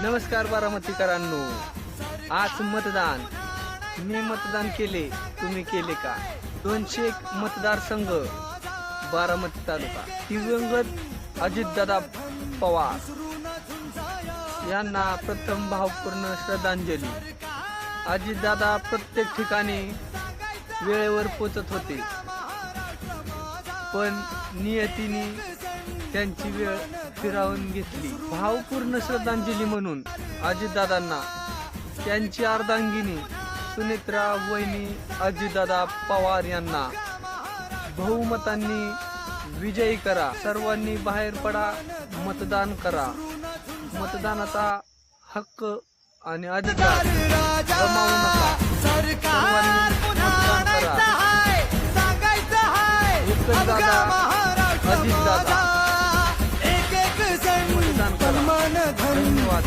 नमस्कार बारामतीकरांनो, आज मतदान. मी मतदान केले, तुम्ही केले का? 201 मतदारसंघ, बारामती तालुका. दिवंगत अजितदादा पवार यांना प्रथम भावपूर्ण श्रद्धांजली. अजितदादा प्रत्येक ठिकाणी वेळेवर पोचत होते, पण नियतीने त्यांची वेळ फिरावून घेतली. भावपूर्ण श्रद्धांजली म्हणून अजितदादांना त्यांची अर्धांगिनी सुनेत्रा वहिनी अजितदादा पवार यांना बहुमतांनी विजयी करा. सर्वांनी बाहेर पडा, मतदान करा. मतदानाचा हक्क आणि अधिकार गमावू नका. सर्वांनी मतदान करा. उत्तरदादा अजितदादा मतदान करा. धन्यवाद.